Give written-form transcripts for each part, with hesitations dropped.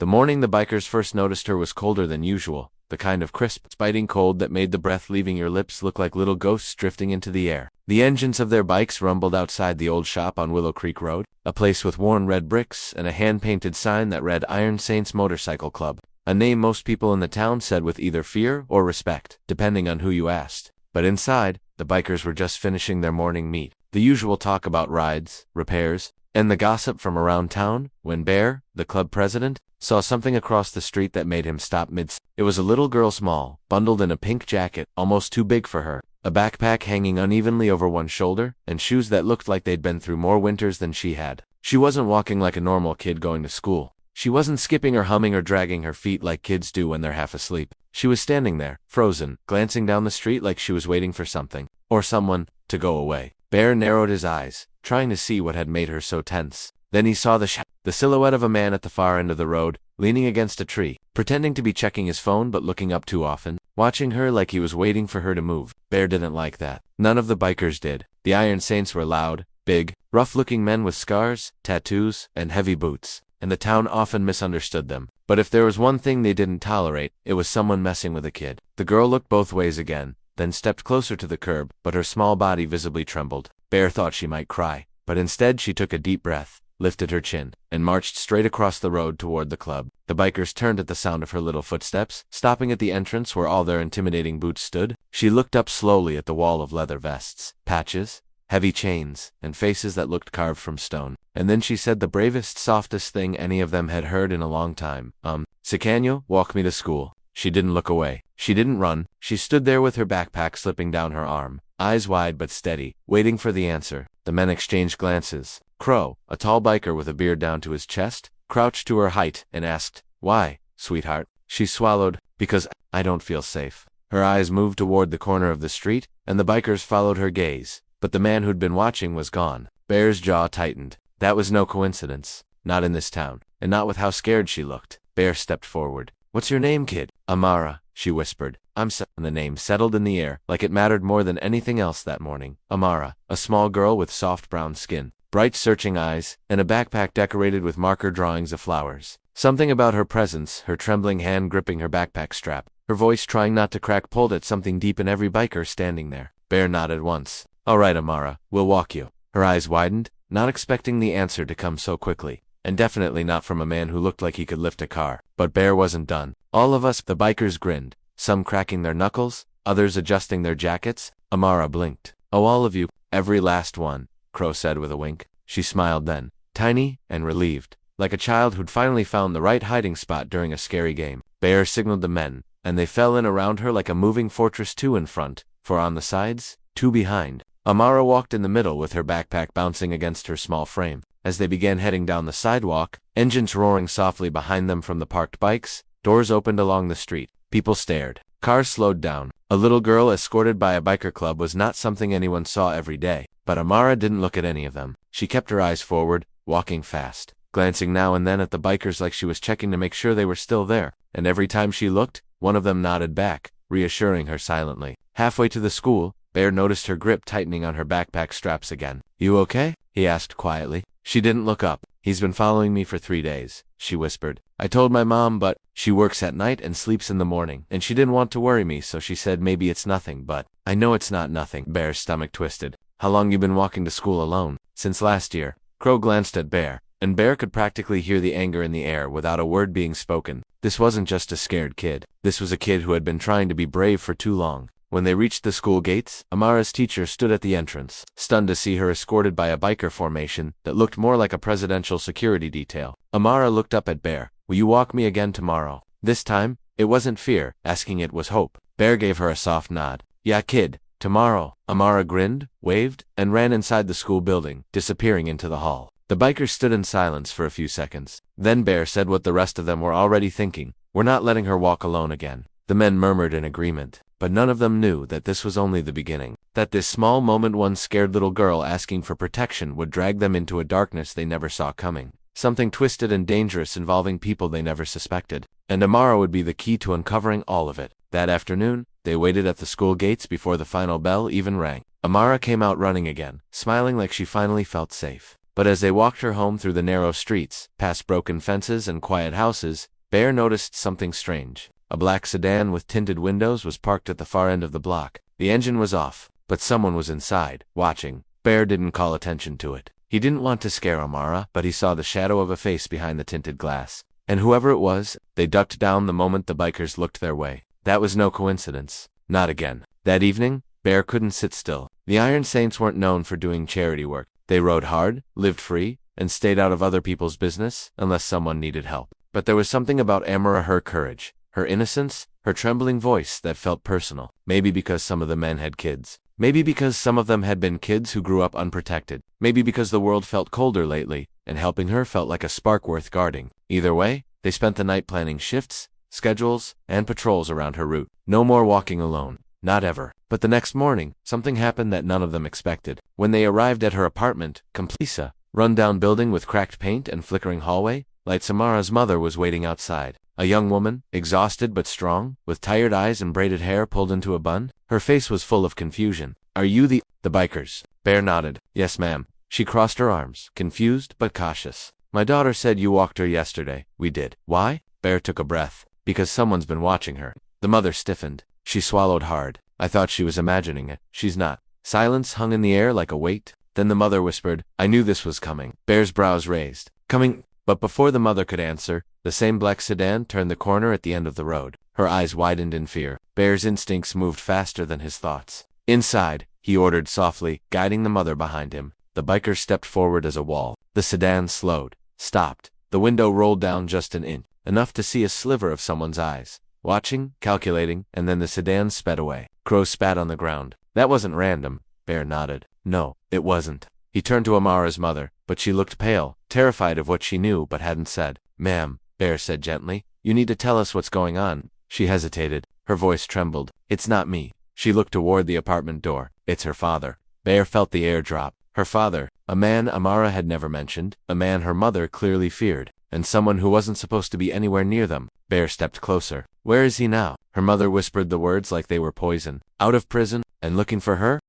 The morning the bikers first noticed her was colder than usual, the kind of crisp, biting cold that made the breath leaving your lips look like little ghosts drifting into the air. The engines of their bikes rumbled outside the old shop on Willow Creek Road, a place with worn red bricks and a hand-painted sign that read Iron Saints Motorcycle Club, a name most people in the town said with either fear or respect, depending on who you asked. But inside, the bikers were just finishing their morning meet. The usual talk about rides, repairs, and the gossip from around town, when Bear, the club president, saw something across the street that made him stop mid. It was a little girl small, bundled in a pink jacket, almost too big for her, a backpack hanging unevenly over one shoulder, and shoes that looked like they'd been through more winters than she had. She wasn't walking like a normal kid going to school. She wasn't skipping or humming or dragging her feet like kids do when they're half asleep. She was standing there, frozen, glancing down the street like she was waiting for something, or someone, to go away. Bear narrowed his eyes, trying to see what had made her so tense. Then he saw the silhouette of a man at the far end of the road, leaning against a tree, pretending to be checking his phone but looking up too often, watching her like he was waiting for her to move. Bear didn't like that. None of the bikers did. The Iron Saints were loud, big, rough-looking men with scars, tattoos, and heavy boots, and the town often misunderstood them. But if there was one thing they didn't tolerate, it was someone messing with a kid. The girl looked both ways again, then stepped closer to the curb, but her small body visibly trembled. Bear thought she might cry, but instead she took a deep breath, lifted her chin, and marched straight across the road toward the club. The bikers turned at the sound of her little footsteps, stopping at the entrance where all their intimidating boots stood. She looked up slowly at the wall of leather vests, patches, heavy chains, and faces that looked carved from stone. And then she said the bravest, softest thing any of them had heard in a long time. Si can you walk me to school? She didn't look away. She didn't run. She stood there with her backpack slipping down her arm, eyes wide but steady, waiting for the answer. The men exchanged glances. Crow, a tall biker with a beard down to his chest, crouched to her height and asked, "Why, sweetheart?" She swallowed, "Because I don't feel safe." Her eyes moved toward the corner of the street, and the bikers followed her gaze. But the man who'd been watching was gone. Bear's jaw tightened. That was no coincidence. Not in this town, and not with how scared she looked. Bear stepped forward. "What's your name, kid?" "Amara," she whispered. And the name settled in the air, like it mattered more than anything else that morning. Amara, a small girl with soft brown skin, bright searching eyes, and a backpack decorated with marker drawings of flowers. Something about her presence, her trembling hand gripping her backpack strap, her voice trying not to crack, pulled at something deep in every biker standing there. Bear nodded once. "All right, Amara, we'll walk you." Her eyes widened, not expecting the answer to come so quickly, and definitely not from a man who looked like he could lift a car. But Bear wasn't done. All of us, the bikers grinned, some cracking their knuckles, others adjusting their jackets. Amara blinked. "Oh, all of you, every last one," Crow said with a wink. She smiled then, tiny and relieved, like a child who'd finally found the right hiding spot during a scary game. Bear signaled the men, and they fell in around her like a moving fortress, two in front, four on the sides, two behind. Amara walked in the middle with her backpack bouncing against her small frame. As they began heading down the sidewalk, engines roaring softly behind them from the parked bikes, doors opened along the street. People stared. Cars slowed down. A little girl escorted by a biker club was not something anyone saw every day, but Amara didn't look at any of them. She kept her eyes forward, walking fast, glancing now and then at the bikers like she was checking to make sure they were still there, and every time she looked, one of them nodded back, reassuring her silently. Halfway to the school, Bear noticed her grip tightening on her backpack straps again. "You okay?" he asked quietly. She didn't look up. "He's been following me for 3 days," she whispered. "I told my mom, but she works at night and sleeps in the morning, and she didn't want to worry me, so she said maybe it's nothing, but I know it's not nothing." Bear's stomach twisted. "How long you been walking to school alone?" "Since last year." Crow glanced at Bear, and Bear could practically hear the anger in the air without a word being spoken. This wasn't just a scared kid. This was a kid who had been trying to be brave for too long. When they reached the school gates, Amara's teacher stood at the entrance, stunned to see her escorted by a biker formation that looked more like a presidential security detail. Amara looked up at Bear. "Will you walk me again tomorrow?" This time, it wasn't fear, asking it was hope. Bear gave her a soft nod. "Yeah, kid, tomorrow." Amara grinned, waved, and ran inside the school building, disappearing into the hall. The bikers stood in silence for a few seconds. Then Bear said what the rest of them were already thinking. "We're not letting her walk alone again." The men murmured in agreement, but none of them knew that this was only the beginning. That this small moment, one scared little girl asking for protection, would drag them into a darkness they never saw coming. Something twisted and dangerous involving people they never suspected. And Amara would be the key to uncovering all of it. That afternoon, they waited at the school gates before the final bell even rang. Amara came out running again, smiling like she finally felt safe. But as they walked her home through the narrow streets, past broken fences and quiet houses, Bear noticed something strange. A black sedan with tinted windows was parked at the far end of the block. The engine was off, but someone was inside, watching. Bear didn't call attention to it. He didn't want to scare Amara, but he saw the shadow of a face behind the tinted glass. And whoever it was, they ducked down the moment the bikers looked their way. That was no coincidence. Not again. That evening, Bear couldn't sit still. The Iron Saints weren't known for doing charity work. They rode hard, lived free, and stayed out of other people's business unless someone needed help. But there was something about Amara, her courage, her innocence, her trembling voice that felt personal. Maybe because some of the men had kids. Maybe because some of them had been kids who grew up unprotected. Maybe because the world felt colder lately, and helping her felt like a spark worth guarding. Either way, they spent the night planning shifts, schedules, and patrols around her route. No more walking alone. Not ever. But the next morning, something happened that none of them expected. When they arrived at her apartment, complete, run-down building with cracked paint and flickering hallway, Light Samara's mother was waiting outside. A young woman, exhausted but strong, with tired eyes and braided hair pulled into a bun. Her face was full of confusion. Are you the bikers? Bear nodded. Yes, ma'am. She crossed her arms, confused but cautious. My daughter said you walked her yesterday. We did. Why? Bear took a breath. Because someone's been watching her. The mother stiffened. She swallowed hard. I thought she was imagining it. She's not. Silence hung in the air like a weight. Then the mother whispered, I knew this was coming. Bear's brows raised. Coming. But before the mother could answer, the same black sedan turned the corner at the end of the road. Her eyes widened in fear. Bear's instincts moved faster than his thoughts. Inside, he ordered softly, guiding the mother behind him. The biker stepped forward as a wall. The sedan slowed, stopped. The window rolled down just an inch, enough to see a sliver of someone's eyes. Watching, calculating, and then the sedan sped away. Crow spat on the ground. That wasn't random. Bear nodded. No, it wasn't. He turned to Amara's mother, but she looked pale, terrified of what she knew but hadn't said. Ma'am, Bear said gently, you need to tell us what's going on. She hesitated. Her voice trembled. It's not me. She looked toward the apartment door. It's her father. Bear felt the air drop. Her father, a man Amara had never mentioned, a man her mother clearly feared, and someone who wasn't supposed to be anywhere near them. Bear stepped closer. Where is he now? Her mother whispered the words like they were poison. Out of prison, and looking for her?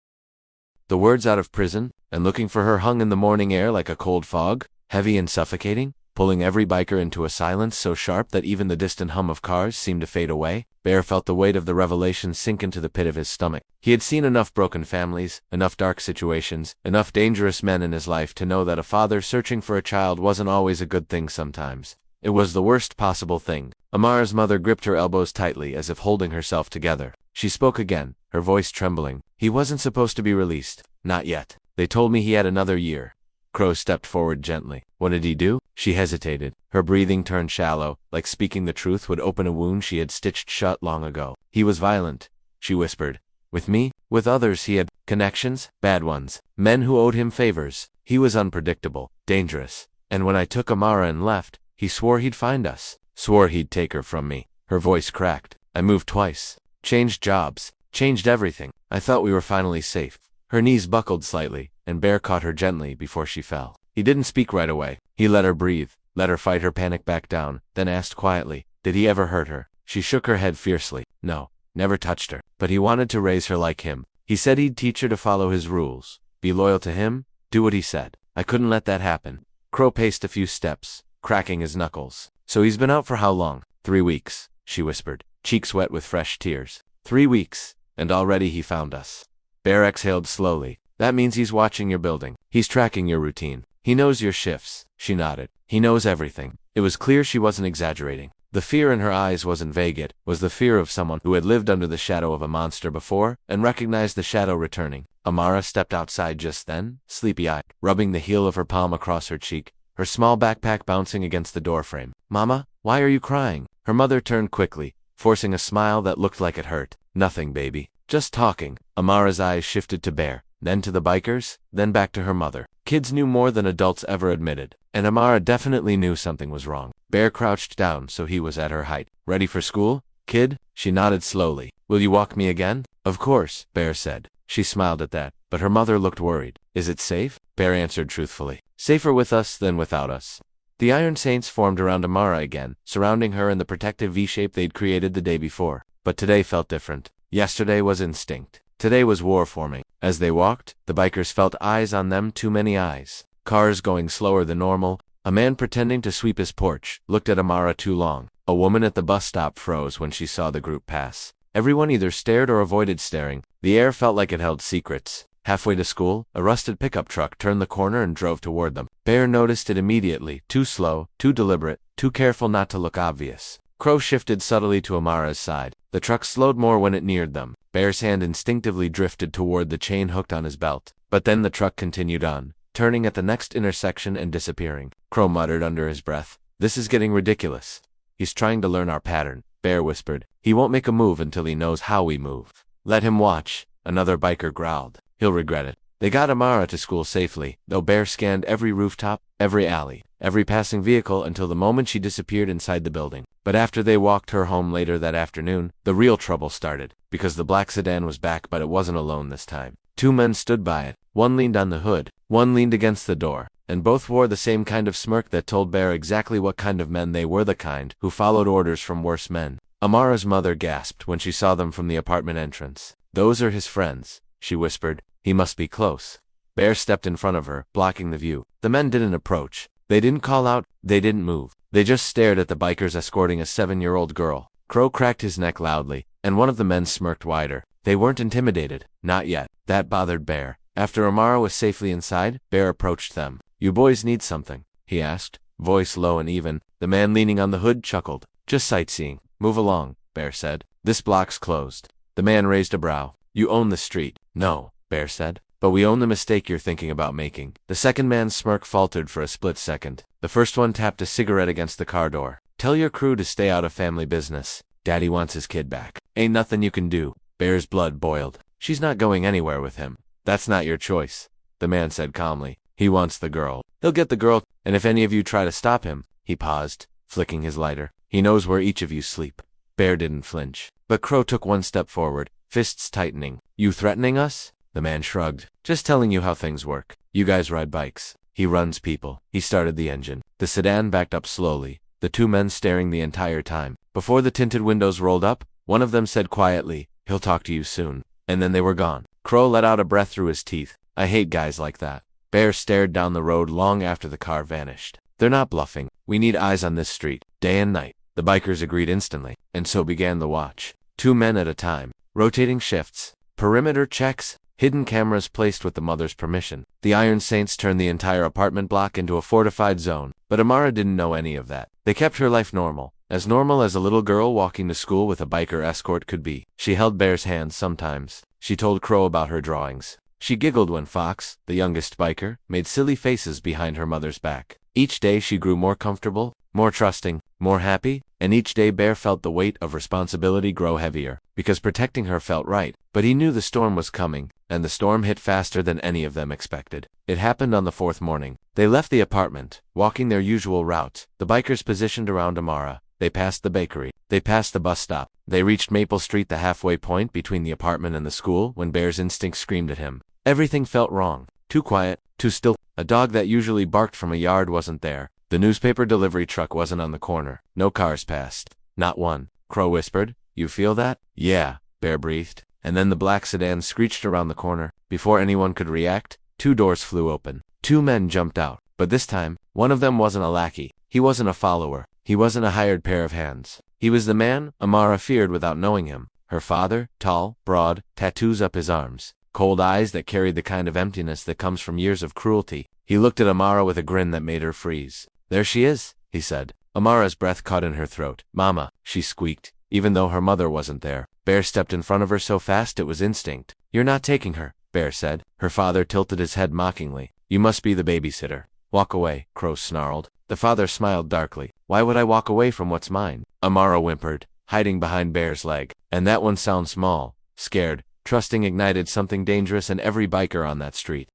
The words out of prison, and looking for her hung in the morning air like a cold fog, heavy and suffocating, pulling every biker into a silence so sharp that even the distant hum of cars seemed to fade away. Bear felt the weight of the revelation sink into the pit of his stomach. He had seen enough broken families, enough dark situations, enough dangerous men in his life to know that a father searching for a child wasn't always a good thing sometimes. It was the worst possible thing. Amara's mother gripped her elbows tightly as if holding herself together. She spoke again, her voice trembling. He wasn't supposed to be released. Not yet. They told me he had another year. Crow stepped forward gently. What did he do? She hesitated. Her breathing turned shallow, like speaking the truth would open a wound she had stitched shut long ago. He was violent, she whispered. With me? With others he had connections, bad ones, men who owed him favors. He was unpredictable, dangerous. And when I took Amara and left, he swore he'd find us. Swore he'd take her from me. Her voice cracked. I moved twice. Changed jobs. Changed everything. I thought we were finally safe. Her knees buckled slightly, and Bear caught her gently before she fell. He didn't speak right away. He let her breathe, let her fight her panic back down, then asked quietly, did he ever hurt her? She shook her head fiercely. No, never touched her. But he wanted to raise her like him. He said he'd teach her to follow his rules, be loyal to him, do what he said. I couldn't let that happen. Crow paced a few steps, cracking his knuckles. So he's been out for how long? 3 weeks, she whispered, cheeks wet with fresh tears. 3 weeks, and already he found us. Bear exhaled slowly. That means he's watching your building. He's tracking your routine. He knows your shifts. She nodded. He knows everything. It was clear she wasn't exaggerating. The fear in her eyes wasn't vague. It was the fear of someone who had lived under the shadow of a monster before and recognized the shadow returning. Amara stepped outside just then, sleepy-eyed, rubbing the heel of her palm across her cheek, her small backpack bouncing against the doorframe. Mama, why are you crying? Her mother turned quickly, forcing a smile that looked like it hurt. Nothing, baby. Just talking. Amara's eyes shifted to Bear, then to the bikers, then back to her mother. Kids knew more than adults ever admitted, and Amara definitely knew something was wrong. Bear crouched down so he was at her height. Ready for school, kid? She nodded slowly. Will you walk me again? Of course, Bear said. She smiled at that, but her mother looked worried. Is it safe? Bear answered truthfully. Safer with us than without us. The Iron Saints formed around Amara again, surrounding her in the protective V-shape they'd created the day before. But today felt different. Yesterday was instinct. Today was war forming. As they walked, the bikers felt eyes on them, too many eyes. Cars going slower than normal. A man pretending to sweep his porch looked at Amara too long. A woman at the bus stop froze when she saw the group pass. Everyone either stared or avoided staring. The air felt like it held secrets. Halfway to school, a rusted pickup truck turned the corner and drove toward them. Bear noticed it immediately. Too slow, too deliberate, too careful not to look obvious. Crow shifted subtly to Amara's side. The truck slowed more when it neared them. Bear's hand instinctively drifted toward the chain hooked on his belt. But then the truck continued on, turning at the next intersection and disappearing. Crow muttered under his breath, "This is getting ridiculous." "He's trying to learn our pattern," Bear whispered. "He won't make a move until he knows how we move." "Let him watch," another biker growled. "He'll regret it." They got Amara to school safely, though Bear scanned every rooftop, every alley, every passing vehicle until the moment she disappeared inside the building. But after they walked her home later that afternoon, the real trouble started, because the black sedan was back, but it wasn't alone this time. Two men stood by it. One leaned on the hood, one leaned against the door, and both wore the same kind of smirk that told Bear exactly what kind of men they were, the kind who followed orders from worse men. Amara's mother gasped when she saw them from the apartment entrance. "Those are his friends," she whispered. "He must be close." Bear stepped in front of her, blocking the view. The men didn't approach. They didn't call out. They didn't move. They just stared at the bikers escorting a 7-year-old girl. Crow cracked his neck loudly, and one of the men smirked wider. They weren't intimidated. Not yet. That bothered Bear. After Amara was safely inside, Bear approached them. "You boys need something?" he asked, voice low and even. The man leaning on the hood chuckled. "Just sightseeing." "Move along," Bear said. "This block's closed." The man raised a brow. "You own the street." "No," Bear said. "But we own the mistake you're thinking about making." The second man's smirk faltered for a split second. The first one tapped a cigarette against the car door. "Tell your crew to stay out of family business. Daddy wants his kid back. Ain't nothing you can do." Bear's blood boiled. "She's not going anywhere with him." "That's not your choice," the man said calmly. "He wants the girl. He'll get the girl, and if any of you try to stop him," he paused, flicking his lighter, "he knows where each of you sleep." Bear didn't flinch, but Crow took one step forward, fists tightening. "You threatening us?" The man shrugged. "Just telling you how things work. You guys ride bikes. He runs people." He started the engine. The sedan backed up slowly, the two men staring the entire time. Before the tinted windows rolled up, one of them said quietly, "He'll talk to you soon." And then they were gone. Crow let out a breath through his teeth. "I hate guys like that." Bear stared down the road long after the car vanished. "They're not bluffing. We need eyes on this street, day and night." The bikers agreed instantly, and so began the watch. 2 men at a time, rotating shifts, perimeter checks, hidden cameras placed with the mother's permission. The Iron Saints turned the entire apartment block into a fortified zone, but Amara didn't know any of that. They kept her life normal as a little girl walking to school with a biker escort could be. She held Bear's hand sometimes. She told Crow about her drawings. She giggled when Fox, the youngest biker, made silly faces behind her mother's back. Each day she grew more comfortable, more trusting, more happy, and each day Bear felt the weight of responsibility grow heavier, because protecting her felt right. But he knew the storm was coming, and the storm hit faster than any of them expected. It happened on the 4th morning. They left the apartment, walking their usual route. The bikers positioned around Amara. They passed the bakery. They passed the bus stop. They reached Maple Street, the halfway point between the apartment and the school, when Bear's instinct screamed at him. Everything felt wrong. Too quiet, too still. A dog that usually barked from a yard wasn't there. The newspaper delivery truck wasn't on the corner. No cars passed. Not one. Crow whispered, "You feel that?" "Yeah," Bear breathed. And then the black sedan screeched around the corner. Before anyone could react, 2 doors flew open. 2 men jumped out. But this time, one of them wasn't a lackey. He wasn't a follower. He wasn't a hired pair of hands. He was the man Amara feared without knowing him. Her father, tall, broad, tattoos up his arms, cold eyes that carried the kind of emptiness that comes from years of cruelty. He looked at Amara with a grin that made her freeze. "There she is," he said. Amara's breath caught in her throat. "Mama," she squeaked, even though her mother wasn't there. Bear stepped in front of her so fast it was instinct. "You're not taking her," Bear said. Her father tilted his head mockingly. "You must be the babysitter." "Walk away," Crow snarled. The father smiled darkly. "Why would I walk away from what's mine?" Amara whimpered, hiding behind Bear's leg. "And that one sounds small." Scared, trusting ignited something dangerous in every biker on that street.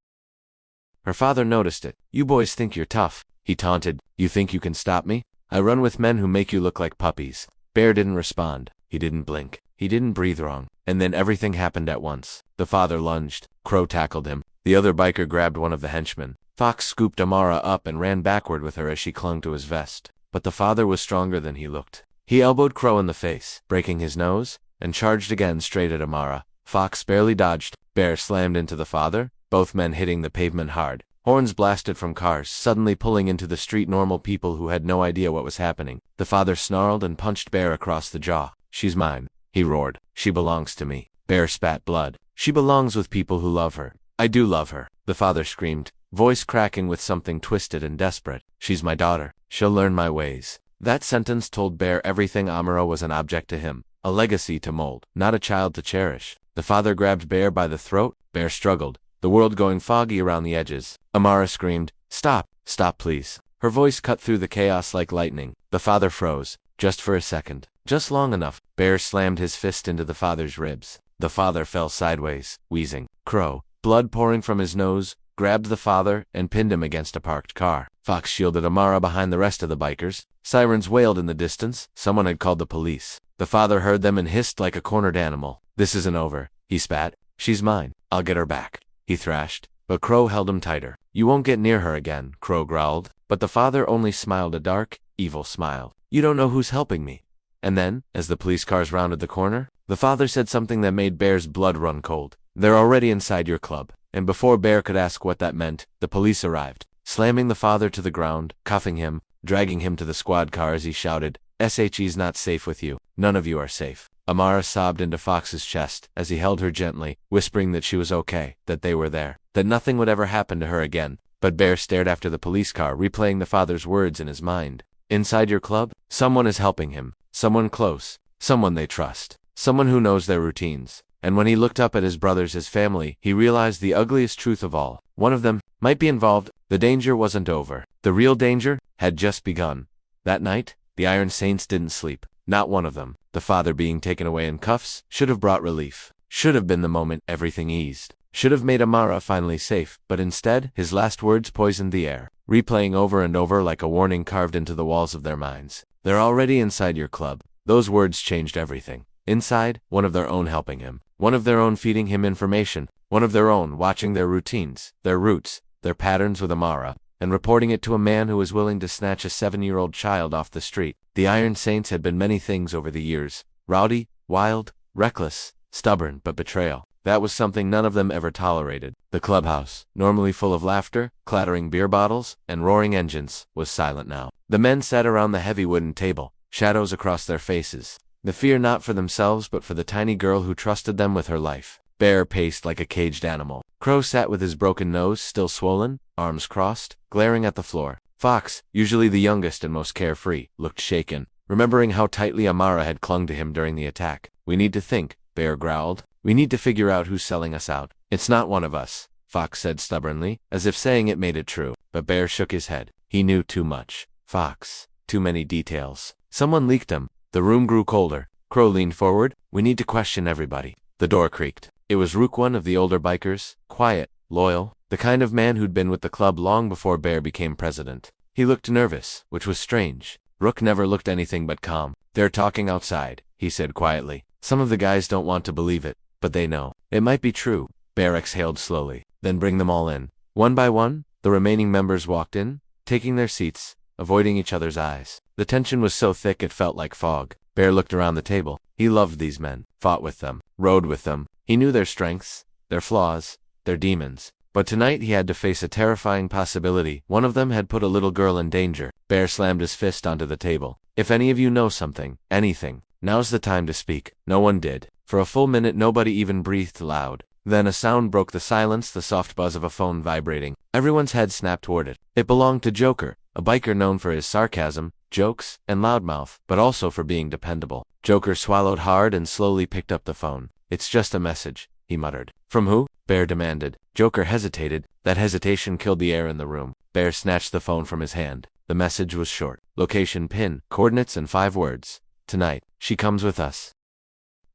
Her father noticed it. "You boys think you're tough," he taunted. "You think you can stop me? I run with men who make you look like puppies." Bear didn't respond. He didn't blink. He didn't breathe wrong. And then everything happened at once. The father lunged. Crow tackled him. The other biker grabbed one of the henchmen. Fox scooped Amara up and ran backward with her as she clung to his vest. But the father was stronger than he looked. He elbowed Crow in the face, breaking his nose, and charged again straight at Amara. Fox barely dodged. Bear slammed into the father, both men hitting the pavement hard. Horns blasted from cars, suddenly pulling into the street normal people who had no idea what was happening. The father snarled and punched Bear across the jaw. "She's mine," he roared. "She belongs to me." Bear spat blood. "She belongs with people who love her." "I do love her," the father screamed, voice cracking with something twisted and desperate. "She's my daughter. She'll learn my ways." That sentence told Bear everything. Amara was an object to him, a legacy to mold, not a child to cherish. The father grabbed Bear by the throat. Bear struggled, the world going foggy around the edges. Amara screamed, "Stop, stop please." Her voice cut through the chaos like lightning. The father froze, just for a second, just long enough. Bear slammed his fist into the father's ribs. The father fell sideways, wheezing. Crow, blood pouring from his nose, grabbed the father and pinned him against a parked car. Fox shielded Amara behind the rest of the bikers. Sirens wailed in the distance. Someone had called the police. The father heard them and hissed like a cornered animal. "This isn't over," he spat. "She's mine. I'll get her back," he thrashed. But Crow held him tighter. "You won't get near her again," Crow growled. But the father only smiled a dark, evil smile. "You don't know who's helping me." And then, as the police cars rounded the corner, the father said something that made Bear's blood run cold. "They're already inside your club." And before Bear could ask what that meant, the police arrived, slamming the father to the ground, cuffing him, dragging him to the squad car as he shouted, "SHE's not safe with you. None of you are safe." Amara sobbed into Fox's chest as he held her gently, whispering that she was okay, that they were there, that nothing would ever happen to her again. But Bear stared after the police car, replaying the father's words in his mind. Inside your club, someone is helping him, someone close, someone they trust, someone who knows their routines. And when he looked up at his brothers, his family, he realized the ugliest truth of all. One of them might be involved. The danger wasn't over. The real danger had just begun. That night, the Iron Saints didn't sleep. Not one of them. The father being taken away in cuffs should have brought relief. Should have been the moment everything eased. Should have made Amara finally safe. But instead, his last words poisoned the air, replaying over and over like a warning carved into the walls of their minds. "They're already inside your club." Those words changed everything. Inside, one of their own helping him. One of their own feeding him information. One of their own watching their routines, their roots, their patterns with Amara, and reporting it to a man who was willing to snatch a 7-year-old child off the street. The Iron Saints had been many things over the years. Rowdy, wild, reckless, stubborn, but betrayal. That was something none of them ever tolerated. The clubhouse, normally full of laughter, clattering beer bottles, and roaring engines, was silent now. The men sat around the heavy wooden table, shadows across their faces. The fear not for themselves but for the tiny girl who trusted them with her life. Bear paced like a caged animal. Crow sat with his broken nose still swollen, arms crossed, glaring at the floor. Fox, usually the youngest and most carefree, looked shaken, remembering how tightly Amara had clung to him during the attack. "We need to think," Bear growled. "We need to figure out who's selling us out." "It's not one of us," Fox said stubbornly, as if saying it made it true. But Bear shook his head. He knew too much. Fox. Too many details. Someone leaked them. The room grew colder. Crow leaned forward. "We need to question everybody." The door creaked. It was Rook, one of the older bikers, quiet, loyal, the kind of man who'd been with the club long before Bear became president. He looked nervous, which was strange. Rook never looked anything but calm. "They're talking outside," he said quietly. "Some of the guys don't want to believe it, but they know. It might be true." Bear exhaled slowly. "Then bring them all in." One by one, the remaining members walked in, taking their seats, avoiding each other's eyes. The tension was so thick it felt like fog. Bear looked around the table. He loved these men, fought with them, rode with them. He knew their strengths, their flaws, their demons. But tonight he had to face a terrifying possibility. One of them had put a little girl in danger. Bear slammed his fist onto the table. "If any of you know something, anything, now's the time to speak." No one did. For a full minute nobody even breathed loud. Then a sound broke the silence, the soft buzz of a phone vibrating. Everyone's head snapped toward it. It belonged to Joker, a biker known for his sarcasm, jokes, and loudmouth, but also for being dependable. Joker swallowed hard and slowly picked up the phone. "It's just a message," he muttered. "From who?" Bear demanded. Joker hesitated. That hesitation killed the air in the room. Bear snatched the phone from his hand. The message was short. Location, pin, coordinates, and 5 words. "Tonight, she comes with us."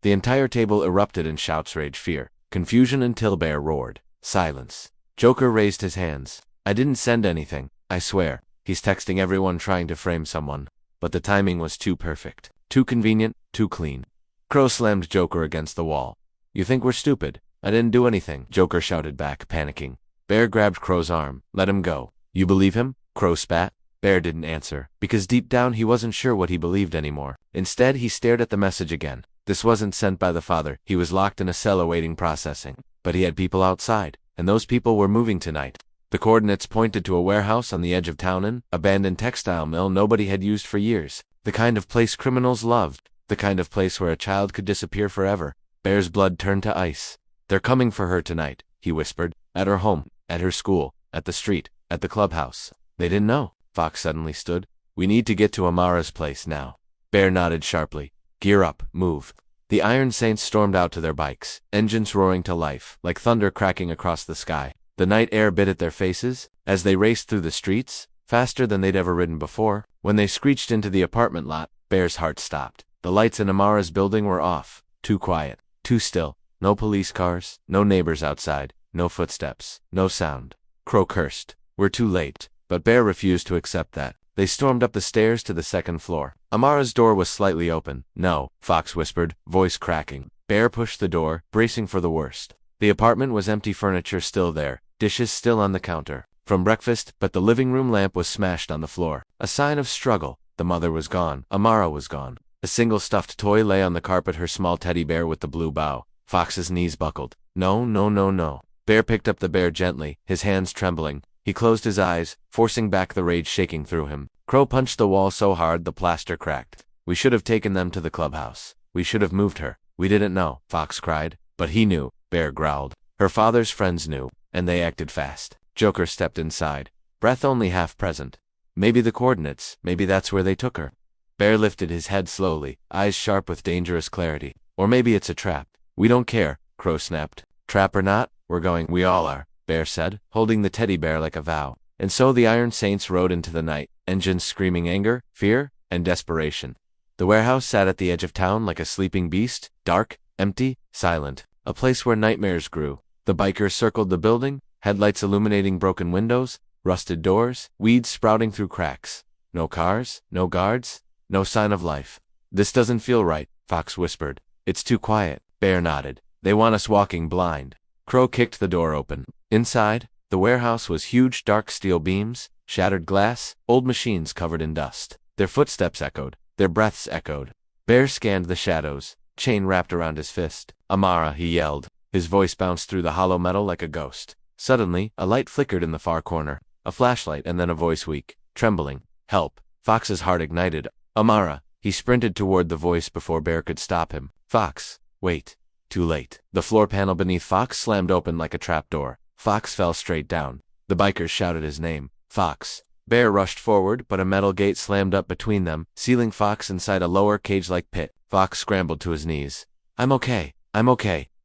The entire table erupted in shouts, rage, fear, confusion until Bear roared. Silence. Joker raised his hands. "I didn't send anything, I swear." He's texting everyone trying to frame someone. But the timing was too perfect. Too convenient, too clean. Crow slammed Joker against the wall. "You think we're stupid?" "I didn't do anything," Joker shouted back, panicking. Bear grabbed Crow's arm. "Let him go." "You believe him?" Crow spat. Bear didn't answer, because deep down he wasn't sure what he believed anymore. Instead, he stared at the message again. This wasn't sent by the father. He was locked in a cell awaiting processing. But he had people outside, and those people were moving tonight. The coordinates pointed to a warehouse on the edge of town, an abandoned textile mill nobody had used for years. The kind of place criminals loved. The kind of place where a child could disappear forever. Bear's blood turned to ice. "They're coming for her tonight," he whispered. "At her home, at her school, at the street, at the clubhouse." They didn't know. Fox suddenly stood. "We need to get to Amara's place now." Bear nodded sharply. "Gear up, move." The Iron Saints stormed out to their bikes, engines roaring to life, like thunder cracking across the sky. The night air bit at their faces as they raced through the streets, faster than they'd ever ridden before. When they screeched into the apartment lot, Bear's heart stopped. The lights in Amara's building were off. Too quiet, too still. No police cars, no neighbors outside, no footsteps, no sound. Crow cursed. "We're too late." But Bear refused to accept that. They stormed up the stairs to the second floor. Amara's door was slightly open. "No," Fox whispered, voice cracking. Bear pushed the door, bracing for the worst. The apartment was empty, furniture still there, dishes still on the counter from breakfast, but the living room lamp was smashed on the floor. A sign of struggle. The mother was gone. Amara was gone. A single stuffed toy lay on the carpet, her small teddy bear with the blue bow. Fox's knees buckled. "No, no, no, no." Bear picked up the bear gently, his hands trembling. He closed his eyes, forcing back the rage shaking through him. Crow punched the wall so hard the plaster cracked. "We should have taken them to the clubhouse. We should have moved her. We didn't know," Fox cried. "But he knew," Bear growled. "Her father's friends knew, and they acted fast." Joker stepped inside, breath only half present. "Maybe the coordinates, maybe that's where they took her." Bear lifted his head slowly, eyes sharp with dangerous clarity. "Or maybe it's a trap." "We don't care," Crow snapped. "Trap or not, we're going." "We all are," Bear said, holding the teddy bear like a vow. And so the Iron Saints rode into the night, engines screaming anger, fear, and desperation. The warehouse sat at the edge of town like a sleeping beast, dark, empty, silent, a place where nightmares grew. The bikers circled the building, headlights illuminating broken windows, rusted doors, weeds sprouting through cracks. No cars, no guards, no sign of life. "This doesn't feel right," Fox whispered. "It's too quiet." Bear nodded. "They want us walking blind." Crow kicked the door open. Inside, the warehouse was huge, dark steel beams, shattered glass, old machines covered in dust. Their footsteps echoed, their breaths echoed. Bear scanned the shadows, chain wrapped around his fist. "Amara," he yelled. His voice bounced through the hollow metal like a ghost. Suddenly, a light flickered in the far corner, a flashlight, and then a voice, weak, trembling. "Help." Fox's heart ignited. "Amara." He sprinted toward the voice before Bear could stop him. "Fox, wait." Too late. The floor panel beneath Fox slammed open like a trapdoor. Fox fell straight down. The bikers shouted his name. "Fox." Bear rushed forward, but a metal gate slammed up between them, sealing Fox inside a lower cage-like pit. Fox scrambled to his knees. I'm okay.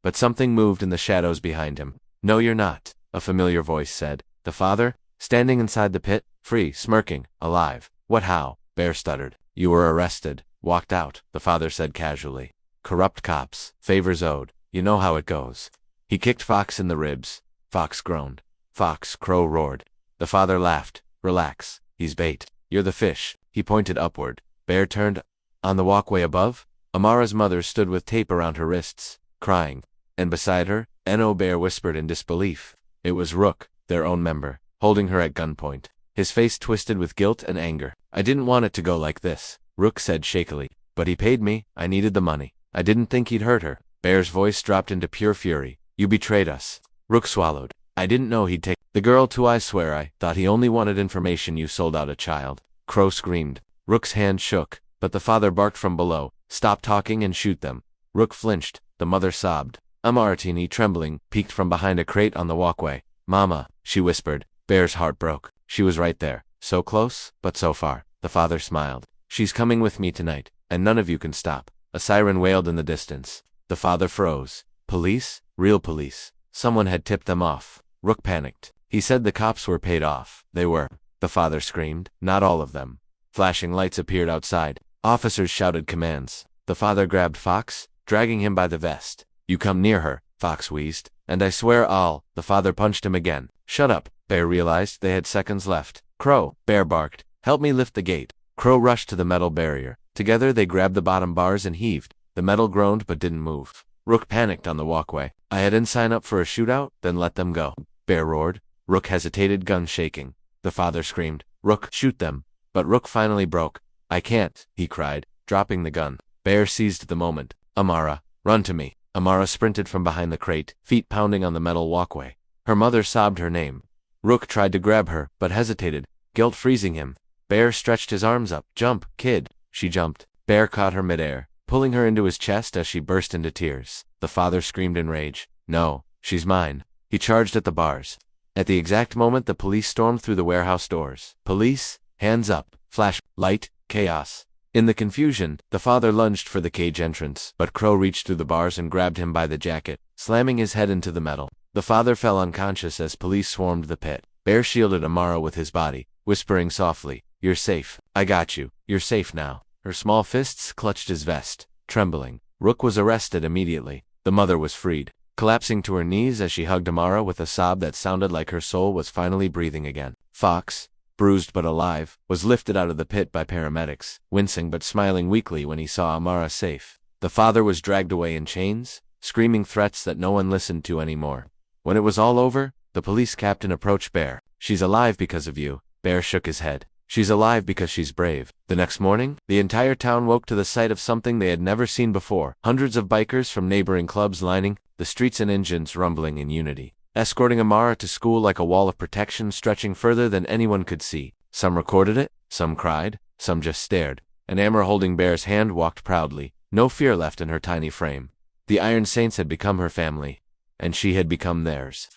But something moved in the shadows behind him. "No, you're not," a familiar voice said. The father, standing inside the pit, free, smirking, alive. "What, how?" Bear stuttered. "You were arrested. Walked out," the father said casually. "Corrupt cops. Favors owed. You know how it goes." He kicked Fox in the ribs. Fox groaned. "Fox," Crow roared. The father laughed. "Relax. He's bait. You're the fish." He pointed upward. Bear turned. On the walkway above, Amara's mother stood with tape around her wrists, crying. And beside her, N.O. Bear whispered in disbelief. It was Rook, their own member, holding her at gunpoint. His face twisted with guilt and anger. "I didn't want it to go like this," Rook said shakily. "But he paid me. I needed the money. I didn't think he'd hurt her." Bear's voice dropped into pure fury. "You betrayed us." Rook swallowed. "I didn't know he'd take the girl too. I swear I thought he only wanted information. You sold out a child." Crow screamed. Rook's hand shook, but the father barked from below. "Stop talking and shoot them." Rook flinched. The mother sobbed. Amaratini, trembling, peeked from behind a crate on the walkway. "Mama," she whispered. Bear's heart broke. She was right there. So close, but so far. The father smiled. "She's coming with me tonight, and none of you can stop." A siren wailed in the distance. The father froze. Police? Real police. Someone had tipped them off. Rook panicked. He said the cops were paid off. They were. The father screamed. Not all of them. Flashing lights appeared outside. Officers shouted commands. The father grabbed Fox, dragging him by the vest. "You come near her," Fox wheezed. "And I swear I'll." The father punched him again. "Shut up." Bear realized they had seconds left. "Crow," Bear barked. "Help me lift the gate." Crow rushed to the metal barrier. Together they grabbed the bottom bars and heaved. The metal groaned but didn't move. Rook panicked on the walkway. "I didn't sign up for a shootout, then let them go." Bear roared. Rook hesitated, gun shaking. The father screamed, "Rook, shoot them." But Rook finally broke. "I can't," he cried, dropping the gun. Bear seized the moment. "Amara, run to me." Amara sprinted from behind the crate, feet pounding on the metal walkway. Her mother sobbed her name. Rook tried to grab her, but hesitated, guilt freezing him. Bear stretched his arms up. Jump, kid. She jumped. Bear caught her midair, pulling her into his chest as she burst into tears. The father screamed in rage. No, she's mine. He charged at the bars. At the exact moment the police stormed through the warehouse doors. Police, hands up, flash, light, chaos. In the confusion, the father lunged for the cage entrance, but Crow reached through the bars and grabbed him by the jacket, slamming his head into the metal. The father fell unconscious as police swarmed the pit. Bear shielded Amara with his body, whispering softly, "You're safe. I got you. You're safe now." Her small fists clutched his vest, trembling. Rook was arrested immediately. The mother was freed, collapsing to her knees as she hugged Amara with a sob that sounded like her soul was finally breathing again. Fox, bruised but alive, was lifted out of the pit by paramedics, wincing but smiling weakly when he saw Amara safe. The father was dragged away in chains, screaming threats that no one listened to anymore. When it was all over, the police captain approached Bear. "She's alive because of you." Bear shook his head. "She's alive because she's brave." The next morning, the entire town woke to the sight of something they had never seen before. Hundreds of bikers from neighboring clubs lining the streets and engines rumbling in unity, escorting Amara to school like a wall of protection stretching further than anyone could see. Some recorded it, some cried, some just stared. And Amara, holding Bear's hand, walked proudly, no fear left in her tiny frame. The Iron Saints had become her family, and she had become theirs.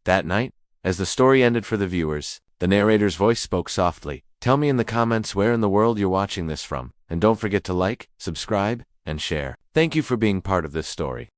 That night, as the story ended for the viewers, the narrator's voice spoke softly. Tell me in the comments where in the world you're watching this from, and don't forget to like, subscribe, and share. Thank you for being part of this story.